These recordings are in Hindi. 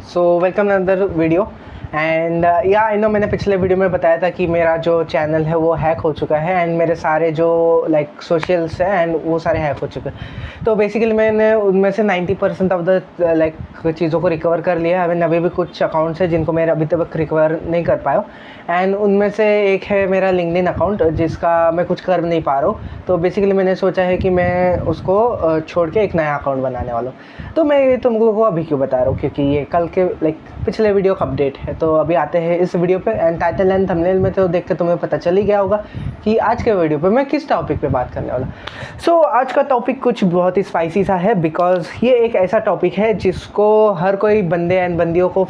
So welcome another video and या आई नो मैंने पिछले वीडियो में बताया था कि मेरा जो चैनल है वो हैक हो चुका है एंड मेरे सारे जो सोशल्स हैं एंड वो सारे हैक हो चुके हैं। तो बेसिकली मैंने उनमें से 90% ऑफ द चीज़ों को रिकवर कर लिया है। अभी भी कुछ अकाउंट्स हैं जिनको मैं अभी तक रिकवर नहीं कर पाया एंड उनमें से एक है मेरा लिंक्डइन अकाउंट जिसका मैं कुछ कर नहीं पा रहा हूँ। तो बेसिकली मैंने सोचा है कि मैं उसको छोड़ के एक नया अकाउंट बनाने वाला हूँ। तो मैं ये तुम लोगों को अभी क्यों बता रहा हूँ, क्योंकि ये कल के पिछले वीडियो का अपडेट है। तो अभी आते हैं इस वीडियो पे एंड टाइटल एंड थंबनेल में तो देख के तुम्हें पता चल ही गया होगा कि आज के वीडियो पे मैं किस टॉपिक पे बात करने वाला। सो आज का टॉपिक कुछ बहुत ही स्पाइसी सा है, बिकॉज ये एक ऐसा टॉपिक है जिसको हर कोई बंदे एंड बंदियों को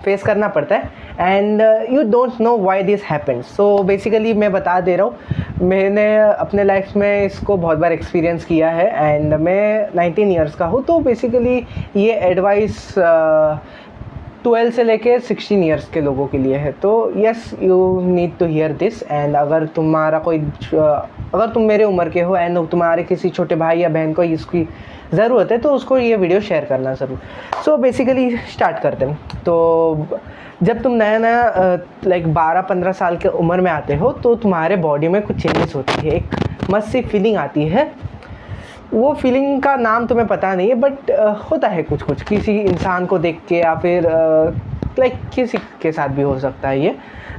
फेस करना पड़ता है and you don't know why this happened. So basically मैं बता दे रहा हूँ, मैंने अपने लाइफ में इसको बहुत बार एक्सपीरियंस किया है एंड मैं 19 ईयर्स का हूँ। तो बेसिकली ये एडवाइस 12 से लेके 16 ईयर्स के लोगों के लिए है। तो yes, you need to hear this and अगर तुम मेरे उम्र के हो एंड तुम्हारे किसी छोटे भाई या बहन को इसकी ज़रूरत है तो उसको ये वीडियो शेयर करना ज़रूर। सो बेसिकली स्टार्ट करते हैं। तो जब तुम नया 12-15 साल के उम्र में आते हो तो तुम्हारे बॉडी में कुछ चेंजेस होती है, एक मस्त सी फीलिंग आती है। वो फीलिंग का नाम तुम्हें पता नहीं है बट होता है कुछ किसी इंसान को देख के या फिर किसी के साथ भी हो सकता है ये।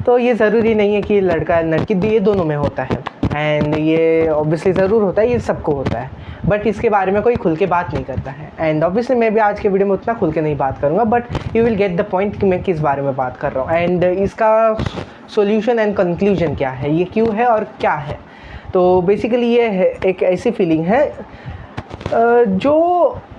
तो ये ज़रूरी नहीं है कि लड़का लड़की ये दोनों में होता है एंड ये ऑब्वियसली ज़रूर होता है, ये सबको होता है बट इसके बारे में कोई खुल के बात नहीं करता है। एंड ऑब्वियसली मैं भी आज के वीडियो में उतना खुल के नहीं बात करूँगा but you will get the point कि मैं किस बारे में बात कर रहा हूँ एंड इसका सॉल्यूशन एंड कंक्लूजन क्या है, ये क्यों है और क्या है। तो बेसिकली ये है एक ऐसी फीलिंग है जो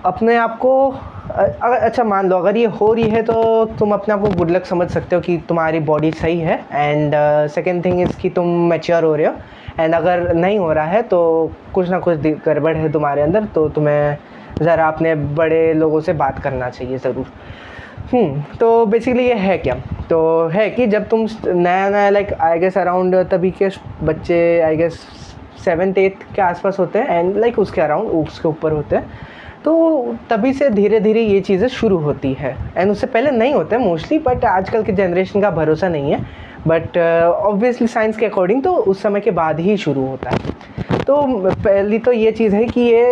अपने आप को अच्छा मान लो अगर ये हो रही है तो तुम अपने आप को गुड लक समझ सकते हो कि तुम्हारी बॉडी सही है एंड सेकेंड थिंग इज़ कि तुम मैच्योर हो रहे हो एंड अगर नहीं हो रहा है तो कुछ ना कुछ गड़बड़ है तुम्हारे अंदर, तो तुम्हें ज़रा अपने बड़े लोगों से बात करना चाहिए ज़रूर। तो बेसिकली ये है क्या, तो है कि जब तुम नया आई गेस अराउंड तभी के बच्चे आई गेस 7th-8th के आसपास होते हैं एंड उसके अराउंड उसके ऊपर होते हैं, तो तभी से धीरे धीरे ये चीज़ें शुरू होती है एंड उससे पहले नहीं होता है मोस्टली, बट आजकल की जनरेशन का भरोसा नहीं है बट ऑब्वियसली साइंस के अकॉर्डिंग तो उस समय के बाद ही शुरू होता है। तो पहली तो ये चीज़ है कि ये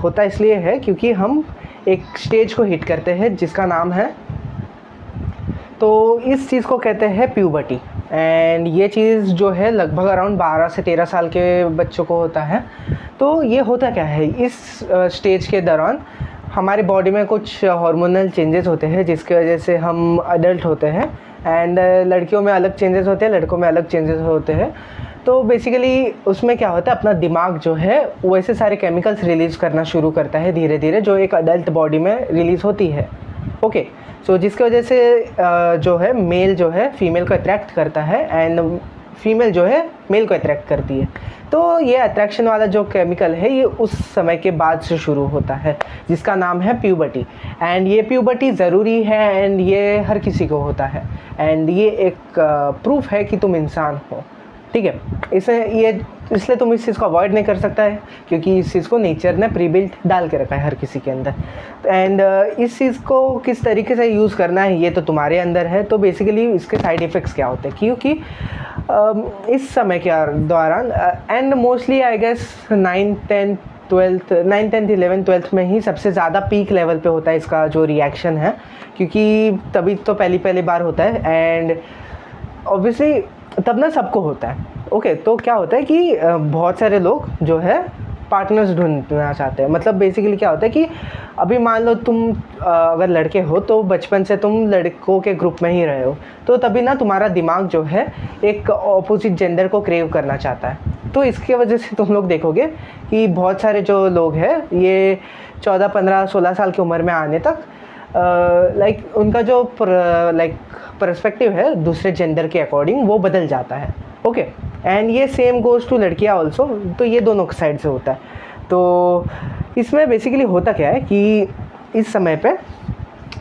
होता इसलिए है क्योंकि हम एक स्टेज को हिट करते हैं जिसका नाम है, तो इस चीज़ को कहते हैं प्यूबर्टी एंड ये चीज़ जो है लगभग अराउंड 12 से 13 साल के बच्चों को होता है। तो ये होता क्या है, इस स्टेज के दौरान हमारे बॉडी में कुछ हार्मोनल चेंजेस होते हैं जिसकी वजह से हम अडल्ट होते हैं एंड लड़कियों में अलग चेंजेस होते हैं, लड़कों में अलग चेंजेस होते हैं। तो बेसिकली उसमें क्या होता है, अपना दिमाग जो है वो ऐसे सारे केमिकल्स रिलीज़ करना शुरू करता है धीरे धीरे जो एक अडल्ट बॉडी में रिलीज़ होती है। ओके, सो जिसकी वजह से जो है मेल जो है फीमेल को अट्रैक्ट करता है एंड फीमेल जो है मेल को अट्रैक्ट करती है। तो ये अट्रैक्शन वाला जो केमिकल है ये उस समय के बाद से शुरू होता है जिसका नाम है प्यूबर्टी एंड ये प्यूबर्टी ज़रूरी है एंड ये हर किसी को होता है एंड ये एक प्रूफ है कि तुम इंसान हो, ठीक है। इसलिए तुम इस चीज़ को अवॉइड नहीं कर सकता है क्योंकि इस चीज़ को नेचर ने प्री बिल्ट डाल के रखा है हर किसी के अंदर एंड इस चीज़ को किस तरीके से यूज़ करना है ये तो तुम्हारे अंदर है। तो बेसिकली इसके साइड इफ़ेक्ट्स क्या होते हैं, क्योंकि इस समय के दौरान and mostly I guess 9th 10th 11th 12th में ही सबसे ज़्यादा पीक लेवल पे होता है इसका जो रिएक्शन है, क्योंकि तभी तो पहली बार होता है एंड ऑब्वियसली तब ना सबको होता है। ओके, तो क्या होता है कि बहुत सारे लोग जो है पार्टनर्स ढूंढना चाहते हैं। मतलब बेसिकली क्या होता है कि अभी मान लो तुम अगर लड़के हो तो बचपन से तुम लड़कों के ग्रुप में ही रहे हो, तो तभी ना तुम्हारा दिमाग जो है एक ऑपोजिट जेंडर को क्रेव करना चाहता है। तो इसके वजह से तुम लोग देखोगे कि बहुत सारे जो लोग हैं ये 14, 15, 16 साल की उम्र में आने तक उनका जो पर्सपेक्टिव है दूसरे जेंडर के अकॉर्डिंग वो बदल जाता है। ओके, एंड ये सेम गोज़ टू लड़कियाँ ऑल्सो, तो ये दोनों साइड से होता है। तो इसमें बेसिकली होता क्या है कि इस समय पे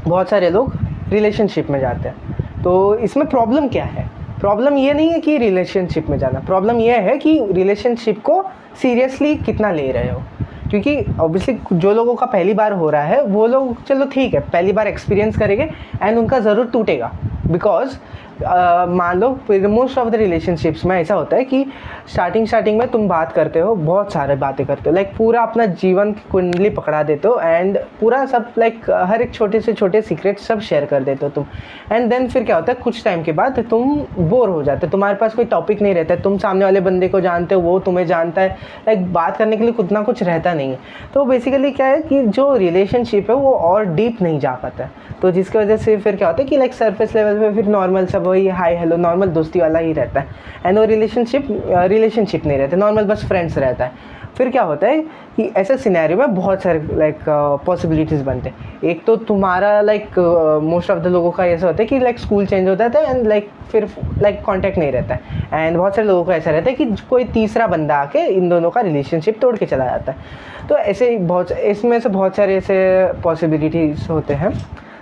बहुत सारे लोग रिलेशनशिप में जाते हैं। तो इसमें प्रॉब्लम क्या है, प्रॉब्लम ये नहीं है कि रिलेशनशिप में जाना, प्रॉब्लम ये है कि रिलेशनशिप को सीरियसली कितना ले रहे हो। क्योंकि ऑब्वियसली जो लोगों का पहली बार हो रहा है वो लोग चलो ठीक है पहली बार एक्सपीरियंस करेंगे एंड उनका ज़रूर टूटेगा, बिकॉज मान लो फिर मोस्ट ऑफ द रिलेशनशिप्स में ऐसा होता है कि स्टार्टिंग में तुम बात करते हो, बहुत सारे बातें करते हो, लाइक पूरा अपना जीवन की कुंडली पकड़ा देते हो एंड पूरा सब लाइक हर एक छोटे से छोटे सीक्रेट सब शेयर कर देते हो तुम। एंड देन फिर क्या होता है कुछ टाइम के बाद तुम बोर हो जाते हो, तुम्हारे पास कोई टॉपिक नहीं रहता है, तुम सामने वाले बंदे को जानते हो, वो तुम्हें जानता है, लाइक बात करने के लिए कुछ ना कुछ रहता नहीं है। तो बेसिकली क्या है कि जो रिलेशनशिप है वो और डीप नहीं जा पाता है, तो जिसकी वजह से फिर क्या होता है कि लाइक सरफेस लेवल पे फिर नॉर्मल सब वही हाय हेलो नॉर्मल दोस्ती वाला ही रहता है एंड वो रिलेशनशिप नहीं रहता, नॉर्मल बस फ्रेंड्स रहता है। फिर क्या होता है कि ऐसे सिनेरियो में बहुत सारे लाइक पॉसिबिलिटीज़ बनते हैं। एक तो तुम्हारा लाइक मोस्ट ऑफ द लोगों का ऐसा होता है कि लाइक स्कूल चेंज होता है एंड लाइक फिर लाइक कांटेक्ट नहीं रहता है एंड बहुत सारे लोगों का ऐसा रहता है कि कोई तीसरा बंदा आके इन दोनों का रिलेशनशिप तोड़ के चला जाता है। तो ऐसे बहुत इसमें से बहुत सारे ऐसे पॉसिबिलिटीज़ होते हैं।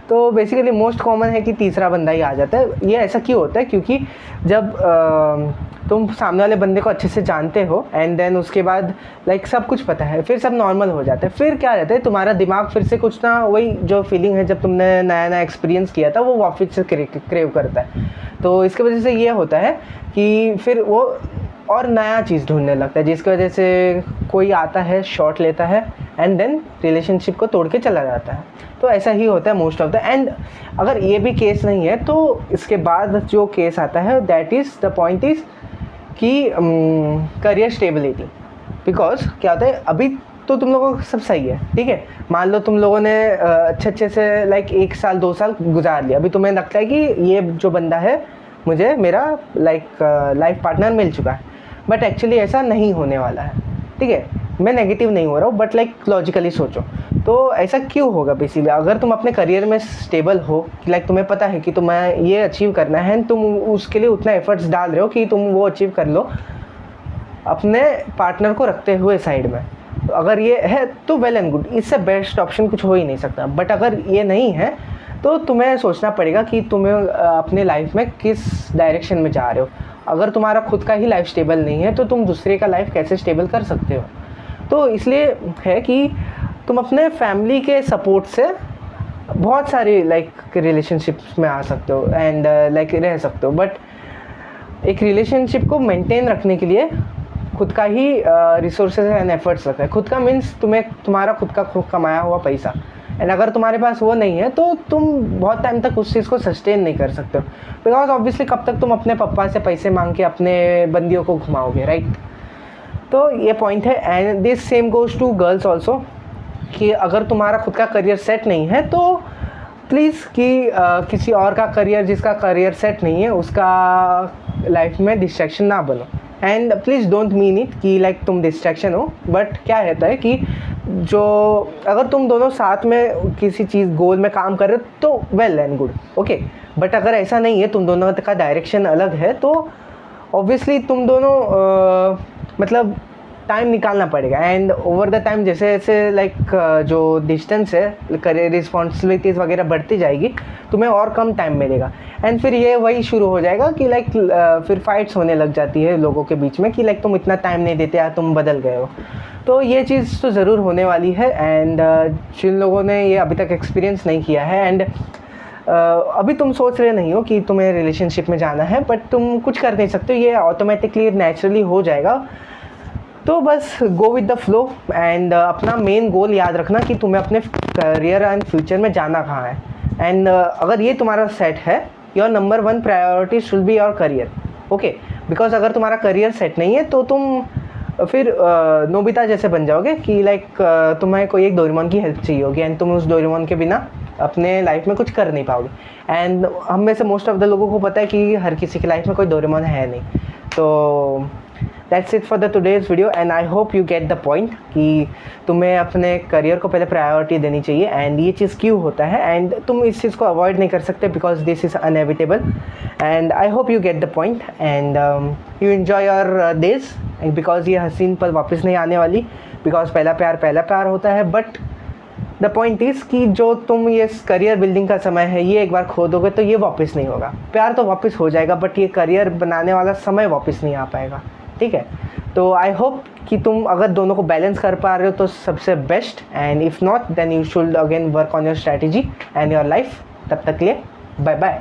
तो बेसिकली मोस्ट कॉमन है कि तीसरा बंदा ही आ जाता है। ये ऐसा क्यों होता है, क्योंकि जब तुम सामने वाले बंदे को अच्छे से जानते हो एंड देन उसके बाद लाइक सब कुछ पता है, फिर सब नॉर्मल हो जाता है। फिर क्या रहता है तुम्हारा दिमाग फिर से कुछ ना वही जो फीलिंग है जब तुमने नया नया एक्सपीरियंस किया था वो वापस से क्रेव करता है। तो इसकी वजह से ये होता है कि फिर वो और नया चीज़ ढूंढने लगता है, जिसकी वजह से कोई आता है शॉट लेता है एंड देन रिलेशनशिप को तोड़ के चला जाता है। तो ऐसा ही होता है मोस्ट ऑफ द। एंड अगर ये भी केस नहीं है तो इसके बाद जो केस आता है that is the point is कि करियर स्टेबिलिटी। बिकॉज क्या होता है अभी तो तुम लोगों का सब सही है, ठीक है, मान लो तुम लोगों ने अच्छे से लाइक 1 साल 2 साल गुजार लिया, अभी तुम्हें लगता है कि ये जो बंदा है मुझे मेरा लाइफ पार्टनर मिल चुका है, बट एक्चुअली ऐसा नहीं होने वाला है, ठीक है। मैं नेगेटिव नहीं हो रहा हूँ बट लाइक लॉजिकली सोचो तो ऐसा क्यों होगा। बेसिकली अगर तुम अपने करियर में स्टेबल हो कि लाइक तुम्हें पता है कि तुम्हें ये अचीव करना है, तुम उसके लिए उतना एफर्ट्स डाल रहे हो कि तुम वो अचीव कर लो अपने पार्टनर को रखते हुए साइड में, तो अगर ये है तो वेल एंड गुड, इससे बेस्ट ऑप्शन कुछ हो ही नहीं सकता। बट अगर ये नहीं है तो तुम्हें सोचना पड़ेगा कि तुम्हें अपने लाइफ में किस डायरेक्शन में जा रहे हो। अगर तुम्हारा खुद का ही लाइफ स्टेबल नहीं है तो तुम दूसरे का लाइफ कैसे स्टेबल कर सकते हो। तो इसलिए है कि तुम अपने फैमिली के सपोर्ट से बहुत सारी लाइक रिलेशनशिप्स में आ सकते हो एंड लाइक रह सकते हो, बट एक रिलेशनशिप को मेंटेन रखने के लिए खुद का ही रिसोर्सेज एंड एफर्ट्स लगता है। खुद का मीन्स तुम्हारा खुद का कमाया हुआ पैसा, एंड अगर तुम्हारे पास वो नहीं है तो तुम बहुत टाइम तक उस चीज़ को सस्टेन नहीं कर सकते हो, बिकॉज ऑब्वियसली कब तक तुम अपने पापा से पैसे मांग के अपने बंदियों को घुमाओगे, राइट। तो ये पॉइंट है and this same goes to girls also कि अगर तुम्हारा खुद का करियर सेट नहीं है तो प्लीज़ कि किसी और का करियर जिसका करियर सेट नहीं है उसका लाइफ में डिस्ट्रैक्शन ना बनो। And please don't mean it कि लाइक तुम डिस्ट्रैक्शन हो, बट क्या रहता है कि जो अगर तुम दोनों साथ में किसी चीज़ गोल में काम कर रहे हो तो well and good, okay. But अगर ऐसा नहीं है, तुम दोनों का डायरेक्शन अलग है, तो ऑब्वियसली तुम दोनों मतलब टाइम निकालना पड़ेगा। एंड ओवर द टाइम जैसे जैसे लाइक जो डिस्टेंस है, करियर रिस्पॉन्सिबिलिटीज़ वगैरह बढ़ती जाएगी, तुम्हें और कम टाइम मिलेगा एंड फिर ये वही शुरू हो जाएगा कि लाइक फिर फाइट्स होने लग जाती है लोगों के बीच में कि लाइक तुम इतना टाइम नहीं देते या तुम बदल गए हो। तो ये चीज़ तो ज़रूर होने वाली है एंड जिन लोगों ने ये अभी तक एक्सपीरियंस नहीं किया है एंड अभी तुम सोच रहे नहीं हो कि तुम्हें रिलेशनशिप में जाना है, बट तुम कुछ कर नहीं सकते, ये ऑटोमेटिकली नेचुरली हो जाएगा। तो बस go with the flow and अपना मेन गोल याद रखना कि तुम्हें अपने करियर एंड फ्यूचर में जाना कहाँ है। एंड अगर ये तुम्हारा सेट है, your number 1 priority should be your career, okay. Because अगर तुम्हारा करियर सेट नहीं है तो तुम फिर नोबिता जैसे बन जाओगे कि लाइक तुम्हें कोई एक डोरेमोन की हेल्प चाहिए होगी एंड तुम उस डोरेमोन के बिना अपने लाइफ में कुछ कर नहीं पाओगे। एंड हम में से मोस्ट ऑफ द लोगों को पता है कि हर किसी की लाइफ में कोई डोरेमोन है नहीं। तो that's it for the today's video and I hope you get the point कि तुम्हें अपने करियर को पहले प्रायोरिटी देनी चाहिए एंड ये चीज़ क्यों होता है एंड तुम इस चीज़ को अवॉइड नहीं कर सकते because this is unavoidable. And I hope you get the point and you enjoy your days because ये हसीन पल वापस नहीं आने वाली, बिकॉज पहला प्यार होता है। बट द पॉइंट इज़ कि जो तुम ये करियर बिल्डिंग का समय है ये एक बार खो दोगे तो ये वापस नहीं होगा। प्यार तो वापस हो जाएगा बट ये करियर बनाने वाला समय वापस नहीं आ पाएगा, ठीक है। तो आई होप कि तुम अगर दोनों को बैलेंस कर पा रहे हो तो सबसे best, and if not then you should again work on your strategy and your life. तब तक के लिए बाय बाय।